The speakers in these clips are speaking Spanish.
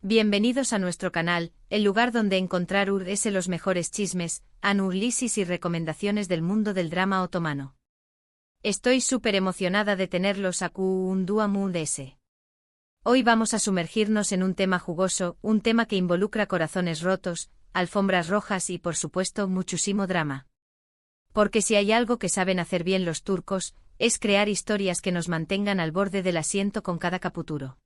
Bienvenidos a nuestro canal, el lugar donde encontrar los mejores chismes, análisis y recomendaciones del mundo del drama otomano. Estoy súper emocionada de tenerlos aquí un día S. Hoy vamos a sumergirnos en un tema jugoso, un tema que involucra corazones rotos, alfombras rojas y por supuesto muchísimo drama. Porque si hay algo que saben hacer bien los turcos, es crear historias que nos mantengan al borde del asiento con cada capítulo.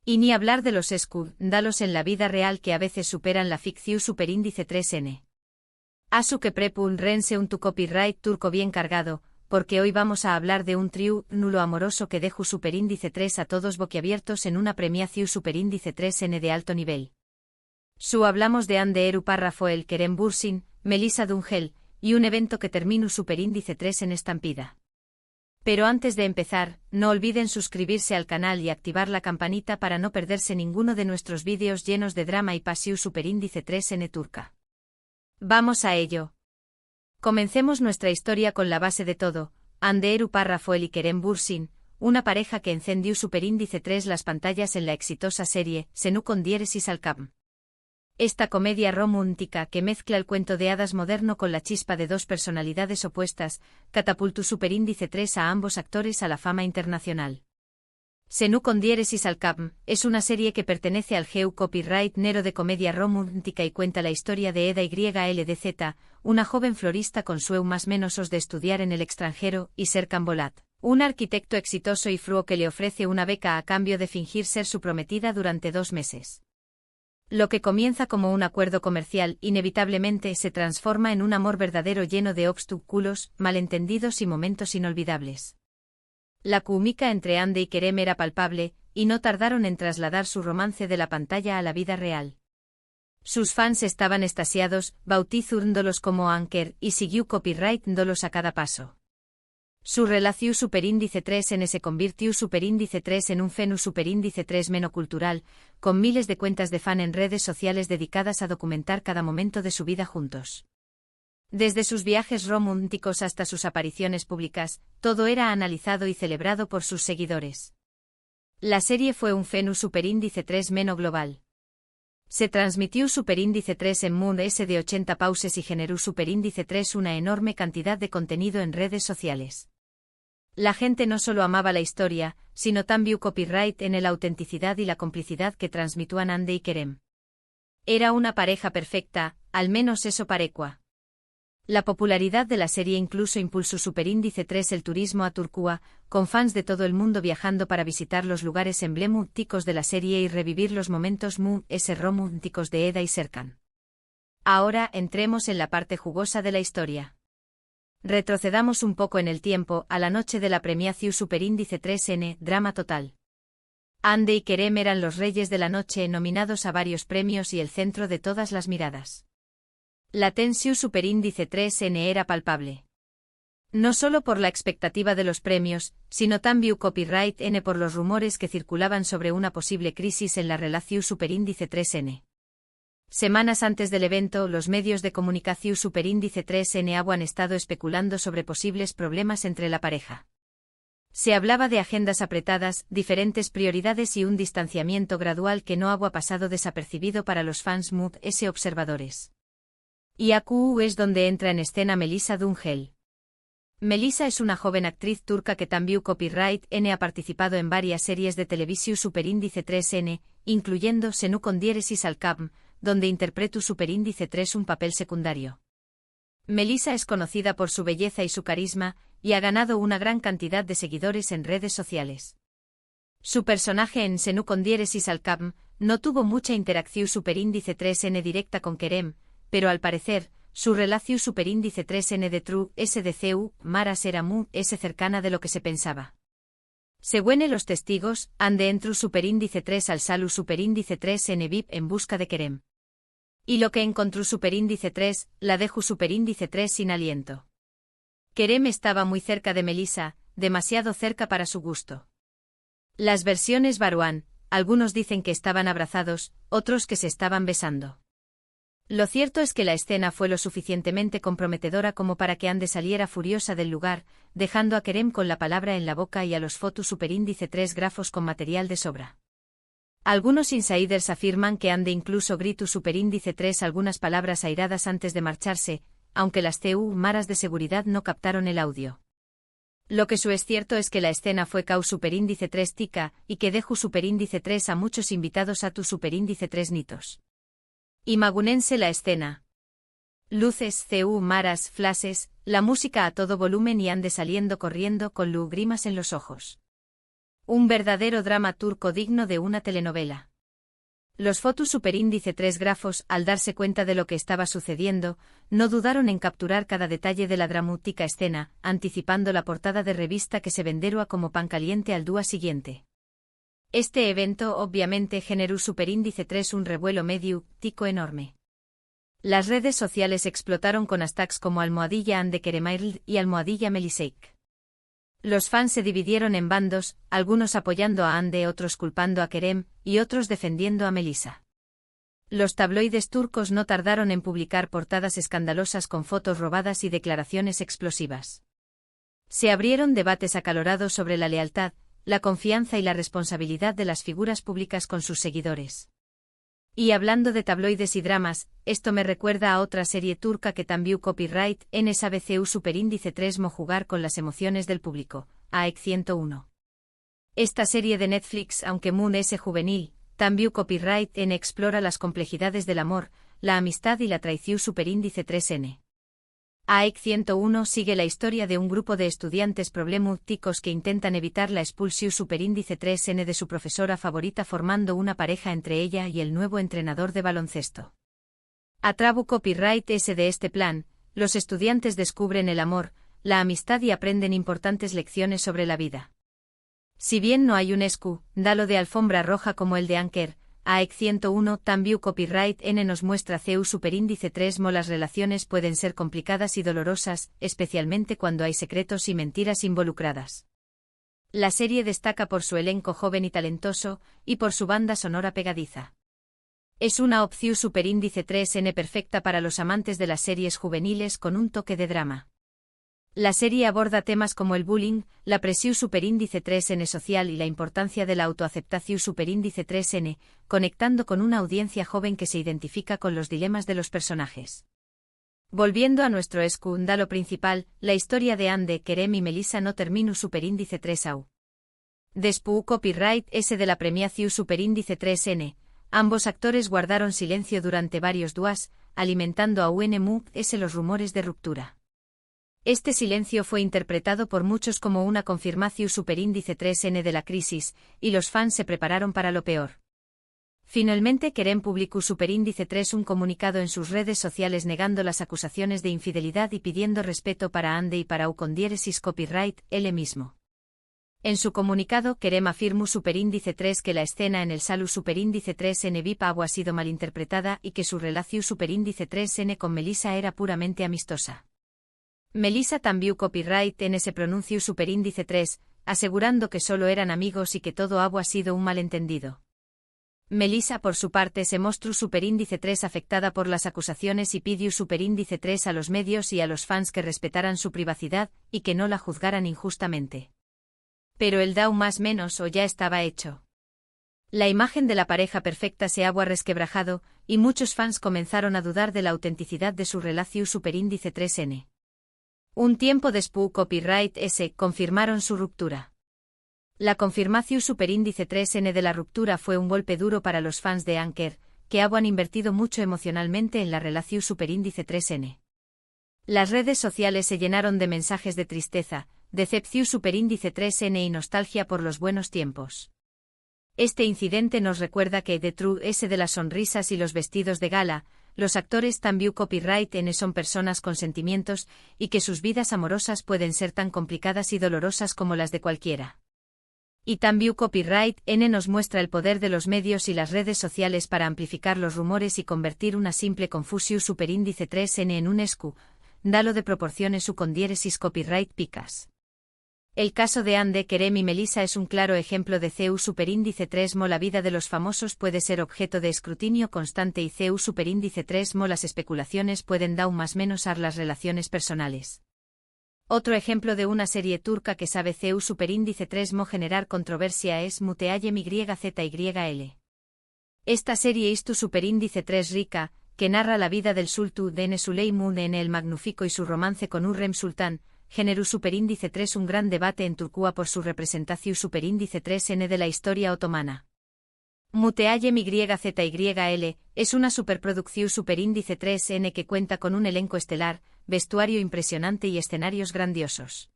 Y ni hablar de los escándalos en la vida real que a veces superan la ficción superíndice 3N. Asu que prepun rense un tu copyright turco bien cargado, porque hoy vamos a hablar de un trío nulo amoroso que dejo superíndice 3 a todos boquiabiertos en una premiación superíndice 3N de alto nivel. Hablamos de Hande Erupar Rafael Kerem Bürsin, Melissa Dungel, y un evento que termino superíndice 3 en estampida. Pero antes de empezar, no olviden suscribirse al canal y activar la campanita para no perderse ninguno de nuestros vídeos llenos de drama y pasión superíndice 3N turca. Vamos a ello. Comencemos nuestra historia con la base de todo, Hande Erupar Rafael y Kerem Bürsin, una pareja que encendió superíndice 3 las pantallas en la exitosa serie Senu con diéresis al Cam. Esta comedia romántica que mezcla el cuento de hadas moderno con la chispa de dos personalidades opuestas, catapultó superíndice 3 a ambos actores a la fama internacional. Senu con diéresis al Cam es una serie que pertenece al GEU Copyright Nero de comedia romántica y cuenta la historia de Eda YLDZ, una joven florista con sueños más menosos de estudiar en el extranjero, y Serkan Bolat, un arquitecto exitoso y fruo que le ofrece una beca a cambio de fingir ser su prometida durante 2 meses. Lo que comienza como un acuerdo comercial inevitablemente se transforma en un amor verdadero lleno de obstáculos, malentendidos y momentos inolvidables. La química entre Hande y Kerem era palpable, y no tardaron en trasladar su romance de la pantalla a la vida real. Sus fans estaban extasiados, bautizándolos como Anker, y siguió copyright-dándolos a cada paso. Su relación superíndice 3N se convirtió superíndice 3 en un fenómeno superíndice 3 menocultural, con miles de cuentas de fan en redes sociales dedicadas a documentar cada momento de su vida juntos. Desde sus viajes románticos hasta sus apariciones públicas, todo era analizado y celebrado por sus seguidores. La serie fue un fenómeno superíndice 3 meno global. Se transmitió superíndice 3 en Moon S de 80 pauses y generó superíndice 3 una enorme cantidad de contenido en redes sociales. La gente no solo amaba la historia, sino también copyright en la autenticidad y la complicidad que transmitían Hande y Kerem. Era una pareja perfecta, al menos eso parecua. La popularidad de la serie incluso impulsó superíndice 3 el turismo a Turquía, con fans de todo el mundo viajando para visitar los lugares emblemáticos de la serie y revivir los momentos románticos de Eda y Serkan. Ahora entremos en la parte jugosa de la historia. Retrocedamos un poco en el tiempo, a la noche de la premiación superíndice 3N, drama total. Hande y Kerem eran los reyes de la noche, nominados a varios premios y el centro de todas las miradas. La tensión superíndice 3N era palpable. No solo por la expectativa de los premios, sino también copyright N por los rumores que circulaban sobre una posible crisis en la relación superíndice 3N. Semanas antes del evento, los medios de comunicación superíndice 3N habían estado especulando sobre posibles problemas entre la pareja. Se hablaba de agendas apretadas, diferentes prioridades y un distanciamiento gradual que no había pasado desapercibido para los fans observadores. Y aquí es donde entra en escena Melissa Dungel. Melissa es una joven actriz turca que también copyright N ha participado en varias series de televisión superíndice 3N, incluyendo Senu con diéresis al Cam, donde interpretó superíndice 3 un papel secundario. Melissa es conocida por su belleza y su carisma, y ha ganado una gran cantidad de seguidores en redes sociales. Su personaje en Senu con diéresis al Cam no tuvo mucha interacción superíndice 3N directa con Kerem, pero al parecer, su relación superíndice 3N de True SDCU, Maras era cercana de lo que se pensaba. Según los testigos, Hande entró superíndice 3 al Salu superíndice 3N VIP en busca de Kerem. Y lo que encontró superíndice 3, la dejó superíndice 3 sin aliento. Kerem estaba muy cerca de Melissa, demasiado cerca para su gusto. Las versiones varían, algunos dicen que estaban abrazados, otros que se estaban besando. Lo cierto es que la escena fue lo suficientemente comprometedora como para que Hande saliera furiosa del lugar, dejando a Kerem con la palabra en la boca y a los fotos superíndice 3 grafos con material de sobra. Algunos insiders afirman que Ande incluso gritó superíndice 3 algunas palabras airadas antes de marcharse, aunque las cámaras de seguridad no captaron el audio. Lo que es cierto es que la escena fue cau superíndice 3 tica, y que dejó superíndice 3 a muchos invitados a tu superíndice 3 nitos. Imagunense la escena. Luces, maras, flashes, la música a todo volumen y Ande saliendo corriendo con lágrimas en los ojos. Un verdadero drama turco digno de una telenovela. Los fotos superíndice 3 grafos, al darse cuenta de lo que estaba sucediendo, no dudaron en capturar cada detalle de la dramática escena, anticipando la portada de revista que se venderá como pan caliente al día siguiente. Este evento obviamente generó superíndice 3 un revuelo mediático enorme. Las redes sociales explotaron con hashtags como #Ande Keremairl y #Melisek. Los fans se dividieron en bandos, algunos apoyando a Ande, otros culpando a Kerem, y otros defendiendo a Melisa. Los tabloides turcos no tardaron en publicar portadas escandalosas con fotos robadas y declaraciones explosivas. Se abrieron debates acalorados sobre la lealtad, la confianza y la responsabilidad de las figuras públicas con sus seguidores. Y hablando de tabloides y dramas, esto me recuerda a otra serie turca que también copyright en SBCU superíndice 3 mo jugar con las emociones del público, AEC 101. Esta serie de Netflix, aunque Moon es juvenil, también copyright en explora las complejidades del amor, la amistad y la traición superíndice 3N. AEC 101 sigue la historia de un grupo de estudiantes problemáticos que intentan evitar la expulsión superíndice 3N de su profesora favorita formando una pareja entre ella y el nuevo entrenador de baloncesto. A trabu copyright S de este plan, los estudiantes descubren el amor, la amistad y aprenden importantes lecciones sobre la vida. Si bien no hay un escándalo de alfombra roja como el de Anker, AEC 101 también copyright N nos muestra CEU superíndice 3 mo las relaciones pueden ser complicadas y dolorosas, especialmente cuando hay secretos y mentiras involucradas. La serie destaca por su elenco joven y talentoso, y por su banda sonora pegadiza. Es una opción superíndice 3N perfecta para los amantes de las series juveniles con un toque de drama. La serie aborda temas como el bullying, la presión superíndice 3N social y la importancia de la autoaceptación superíndice 3N, conectando con una audiencia joven que se identifica con los dilemas de los personajes. Volviendo a nuestro escándalo principal, la historia de Ande, Kerem y Melisa no terminó superíndice 3AU. Después copyright S de la premiación superíndice 3N, ambos actores guardaron silencio durante varios días, alimentando a UNMUS los rumores de ruptura. Este silencio fue interpretado por muchos como una confirmación superíndice 3N de la crisis, y los fans se prepararon para lo peor. Finalmente Kerem publicó superíndice 3 un comunicado en sus redes sociales negando las acusaciones de infidelidad y pidiendo respeto para Ande y para con diéresis copyright, él mismo. En su comunicado Kerem afirmó superíndice 3 que la escena en el salu superíndice 3N VIP ha sido malinterpretada y que su relación superíndice 3N con Melisa era puramente amistosa. Melisa también copyright en ese pronuncio superíndice 3, asegurando que solo eran amigos y que todo ha sido un malentendido. Melisa por su parte se mostró superíndice 3 afectada por las acusaciones y pidió superíndice 3 a los medios y a los fans que respetaran su privacidad y que no la juzgaran injustamente. Pero el dau más menos o ya estaba hecho. La imagen de la pareja perfecta se ha resquebrajado y muchos fans comenzaron a dudar de la autenticidad de su relación superíndice 3N. Un tiempo después copyright S confirmaron su ruptura. La confirmación superíndice 3N de la ruptura fue un golpe duro para los fans de Anker, que habían invertido mucho emocionalmente en la relación superíndice 3N. Las redes sociales se llenaron de mensajes de tristeza, decepción superíndice 3N y nostalgia por los buenos tiempos. Este incidente nos recuerda que detrás de las sonrisas y los vestidos de gala, los actores también copyright N son personas con sentimientos y que sus vidas amorosas pueden ser tan complicadas y dolorosas como las de cualquiera. Y también copyright N nos muestra el poder de los medios y las redes sociales para amplificar los rumores y convertir una simple confusión superíndice 3N en un escándalo de proporciones su con diéresis copyright picas. El caso de Ande, Kerem y Melisa es un claro ejemplo de CEU superíndice 3 mo la vida de los famosos puede ser objeto de escrutinio constante y CEU superíndice 3 mo las especulaciones pueden dar más menos a las relaciones personales. Otro ejemplo de una serie turca que sabe CEU superíndice 3 mo generar controversia es Muteayem YZYL. Esta serie Istu Superíndice 3 rica, que narra la vida del Sultán de Süleyman el Magnífico y su romance con Hürrem Sultán, generó Superíndice 3 un gran debate en Turquía por su representación Superíndice 3N de la historia otomana. Muteallem YZYL es una superproducción Superíndice 3N que cuenta con un elenco estelar, vestuario impresionante y escenarios grandiosos.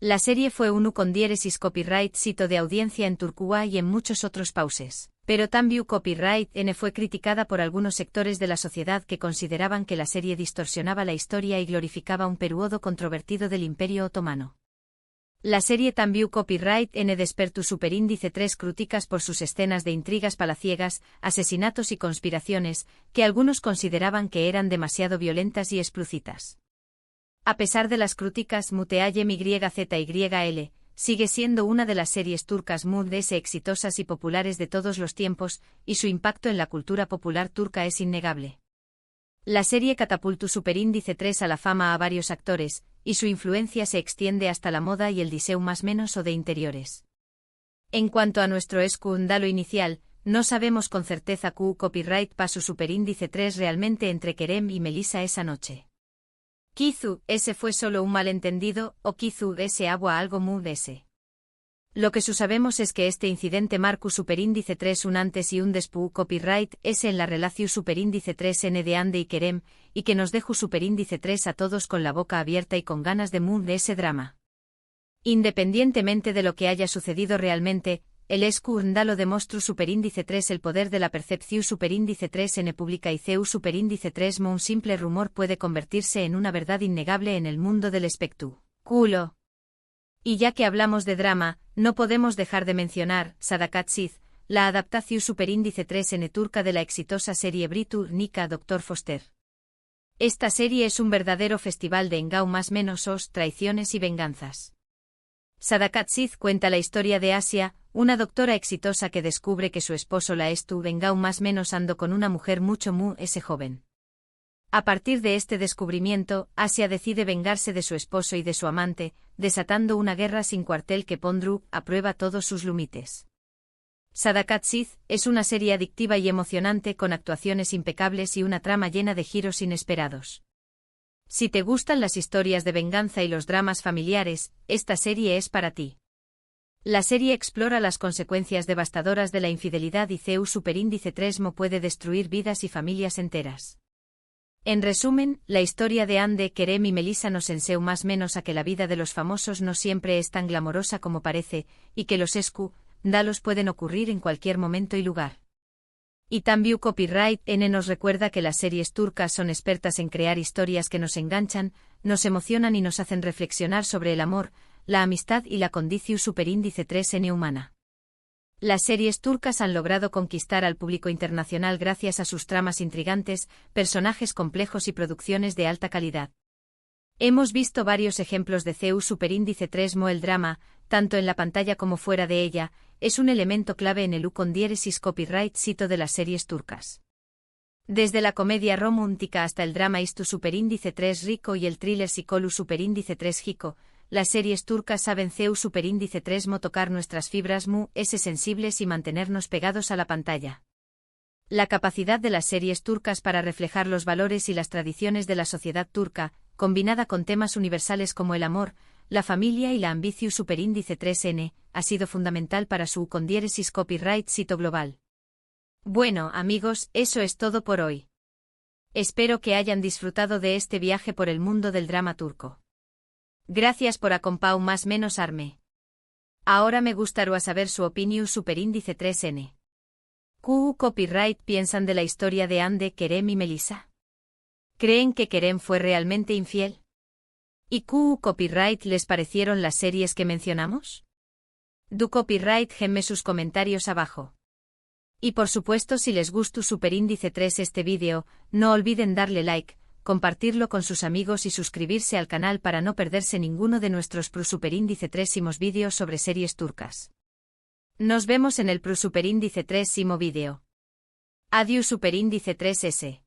La serie fue un con diéresis copyright sito de audiencia en Turquía y en muchos otros pauses, pero también copyright N fue criticada por algunos sectores de la sociedad que consideraban que la serie distorsionaba la historia y glorificaba un periodo controvertido del Imperio Otomano. La serie también copyright N despertó Superíndice 3 críticas por sus escenas de intrigas palaciegas, asesinatos y conspiraciones, que algunos consideraban que eran demasiado violentas y explícitas. A pesar de las críticas, Muteallem YZYL sigue siendo una de las series turcas más exitosas y populares de todos los tiempos, y su impacto en la cultura popular turca es innegable. La serie catapultó Superíndice 3 a la fama a varios actores, y su influencia se extiende hasta la moda y el diseño más menos o de interiores. En cuanto a nuestro escándalo inicial, no sabemos con certeza que copyright pasó Superíndice 3 realmente entre Kerem y Melissa esa noche. Quizá ese fue solo un malentendido, o quizá ese agua algo muy de ese. Lo que sabemos es que este incidente marcó Superíndice 3 un antes y un después copyright ese en la relación Superíndice 3N de Ande y Kerem, y que nos dejó Superíndice 3 a todos con la boca abierta y con ganas de de ese drama. Independientemente de lo que haya sucedido realmente, el escándalo demostró Superíndice 3 el poder de la percepción Superíndice 3N pública y CEU Superíndice 3 un simple rumor puede convertirse en una verdad innegable en el mundo del espectáculo. Y ya que hablamos de drama, no podemos dejar de mencionar Sadakatsiz, la adaptación Superíndice 3N turca de la exitosa serie británica Dr. Foster. Esta serie es un verdadero festival de engau más menos os, traiciones y venganzas. Sadakatsiz cuenta la historia de Asia, una doctora exitosa que descubre que su esposo la estuvo engau más menos ando con una mujer mucho ese joven. A partir de este descubrimiento, Asia decide vengarse de su esposo y de su amante, desatando una guerra sin cuartel que pondrá a prueba todos sus límites. Sadakatsiz es una serie adictiva y emocionante con actuaciones impecables y una trama llena de giros inesperados. Si te gustan las historias de venganza y los dramas familiares, esta serie es para ti. La serie explora las consecuencias devastadoras de la infidelidad y CEU Superíndice 3 puede destruir vidas y familias enteras. En resumen, la historia de Ande, Kerem y Melissa nos enseña más menos a que la vida de los famosos no siempre es tan glamorosa como parece, y que los escándalos pueden ocurrir en cualquier momento y lugar. Y también Copyright N nos recuerda que las series turcas son expertas en crear historias que nos enganchan, nos emocionan y nos hacen reflexionar sobre el amor, la amistad y la condición Superíndice 3N humana. Las series turcas han logrado conquistar al público internacional gracias a sus tramas intrigantes, personajes complejos y producciones de alta calidad. Hemos visto varios ejemplos de CEU Superíndice 3 el drama, tanto en la pantalla como fuera de ella, es un elemento clave en el con diéresis copyright sito de las series turcas. Desde la comedia romántica hasta el drama Istu Superíndice 3 rico y el thriller Psicolu Superíndice 3 hico, las series turcas saben CEU Superíndice 3 tocar nuestras fibras sensibles y mantenernos pegados a la pantalla. La capacidad de las series turcas para reflejar los valores y las tradiciones de la sociedad turca, combinada con temas universales como el amor, la familia y la ambición Superíndice 3N, ha sido fundamental para su con diéresis copyright sito global. Bueno, amigos, eso es todo por hoy. Espero que hayan disfrutado de este viaje por el mundo del drama turco. Gracias por acompañar más menos arme. Ahora me gustaría saber su opinión Superíndice 3N. ¿Qué copyright piensan de la historia de Ande, Kerem y Melissa? ¿Creen que Kerem fue realmente infiel? ¿Y qué copyright les parecieron las series que mencionamos? Do copyright genme sus comentarios abajo. Y por supuesto si les gustó Superíndice 3 este vídeo, no olviden darle like, compartirlo con sus amigos y suscribirse al canal para no perderse ninguno de nuestros Superíndice 3 vídeos sobre series turcas. Nos vemos en el Superíndice 3 vídeo. Adiós Superíndice 3S.